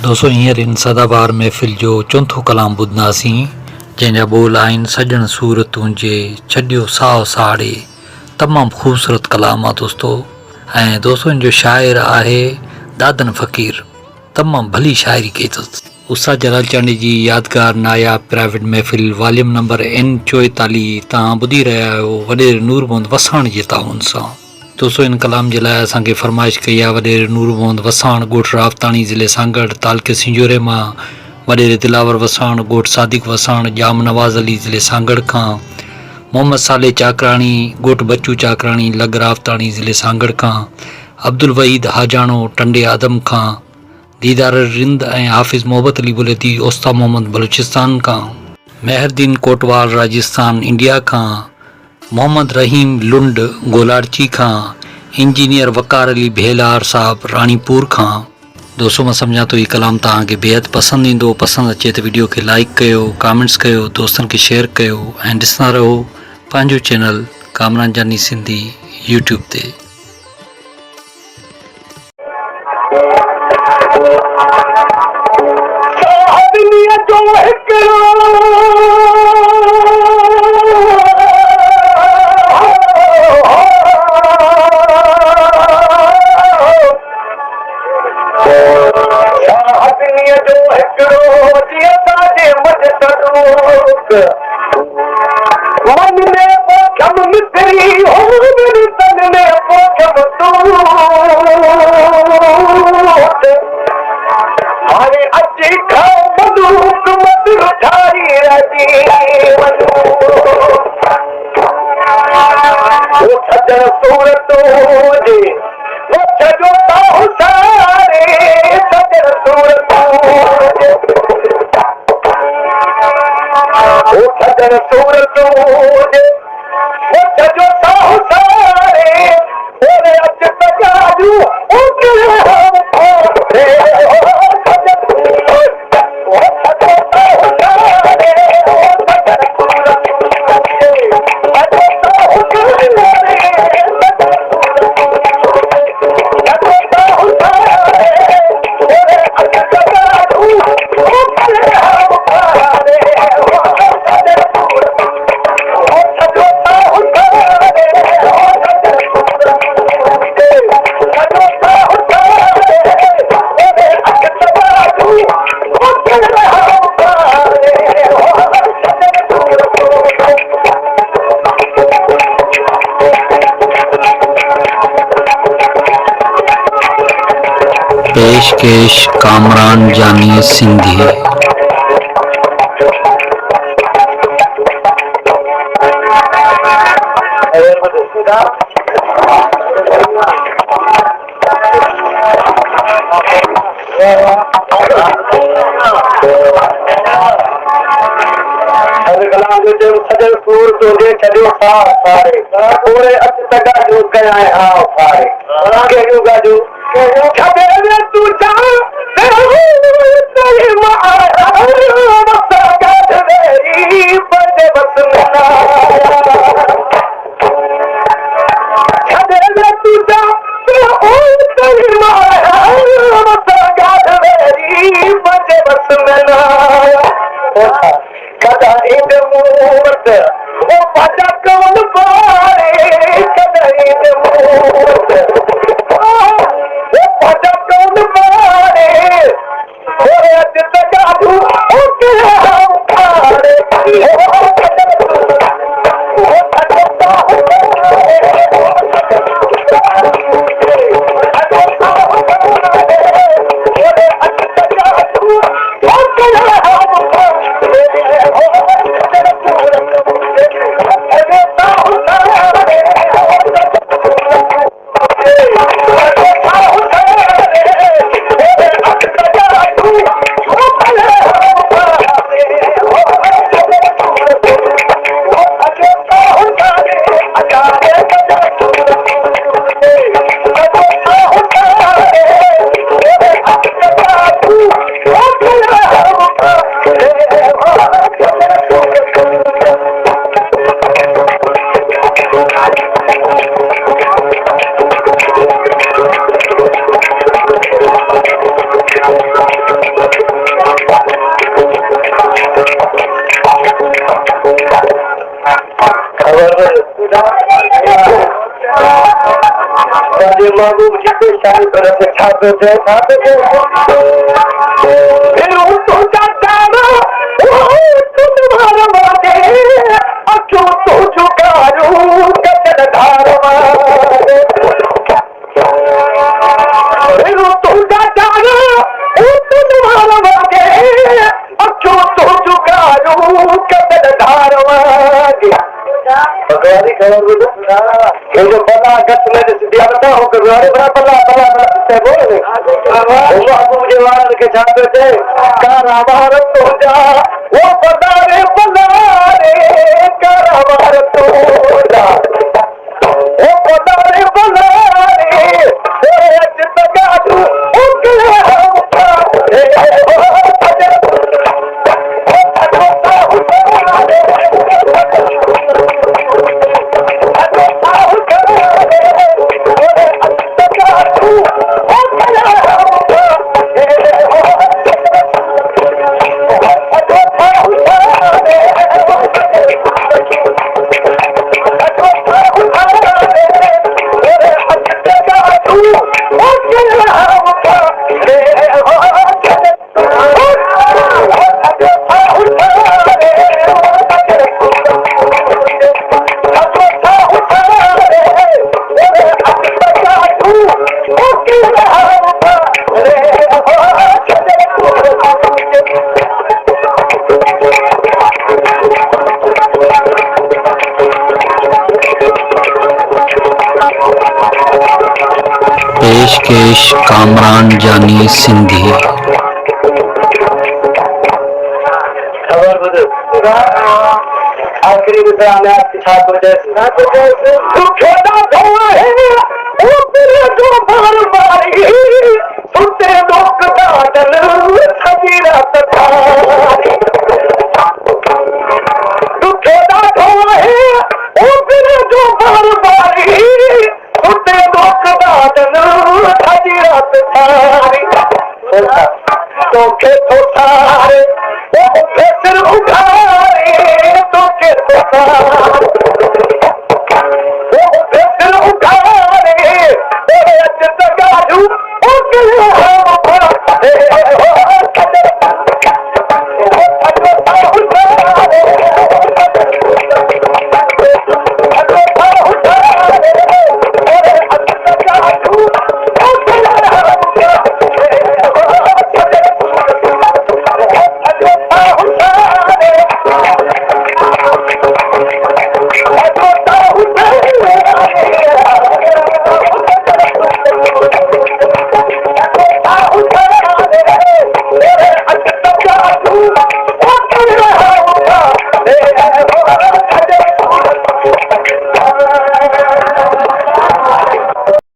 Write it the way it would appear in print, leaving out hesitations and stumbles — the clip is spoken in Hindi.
दोस्तों हींअर इन सदाबहार महफ़िल जो चोथों कलाम ॿुधंदासीं जंहिंजा ॿोल आहिनि सजण सूरतूं जे छॾियो साओ साड़े। तमामु ख़ूबसूरत कलाम आहे दोस्तों। ऐं दोस्तों इन जो शाइर आहे दादन फ़क़ीर। तमामु भली शाइरी कई अथसि। उस्ताद जलालचानी जी यादगार नायाब प्राइवेट महफ़िल वॉल्यूम नंबर N44 तव्हां ॿुधी रहिया आहियो वॾेरे नूर मोहम्मद वसाण जे ताउन सां। दोस्तों इन कलाम जे लाइ असांखे फरमाइश कई आहे वॾेरे नूर मोहम्मद वसाण ॻोठ रावताणी ज़िले सांगड़ तालुके सिंजोरे मां, वॾेरे दिलावर वसाण ॻोठ सादिक वसाण जाम नवाज़ अली ज़िले सांगड़ खां, मोहम्मद साले चाकराणी ॻोठ बच्चू चाकराणी लग रावताणी ज़िले सांगड़ खां, अब्दुल वहीद हाजाणो टंडे आदम खां, दीदार रिंद ऐं हाफ़िज़ मोहब्बत अली बुलेती ओस्ता मोहम्मद बलूचिस्तान खां, मेहरदीन कोटवाल राजस्थान इंडिया खां, मोहम्मद रहीम लुंड गोलारची खां, इंजीनियर वकार अली भेलार साहब रानीपुर खां। दोस्तों मां सम्झां थो हीउ कलाम तव्हांखे बेहद पसंदि ईंदो। पसंदि अचे त वीडियो खे लाइक कयो, कमेंट्स कयो, दोस्तनि खे शेयर कयो ऐं ॾिसंदा रहो पंहिंजो चैनल कामरान जानी सिंधी यूट्यूब ते। पेशकेश कामरान जानी सिंधी। जो बल्ला गच में दिया बता हो कर अरे बड़ा बल्ला बल्ला बल्ला बोल वो आपको मुझे वार के छाप थे कारा भारत तो जा वो बता रे बल्ला रे कारा भारत तो जा वो बता रे बल्ला रे तेरे अज तक तू उनके पेशकेश कामरान जानी सिंधी। आखिरी विषय में आपकी छात्र जैसे सुनते लोग दादल सजीरा तथारी दुखे दा धोआ है वो फिर जो बार बारी सुनते लोग दादल सजीरा तथारी तो के तो सारे वो फिर उठारे तो के तो सारे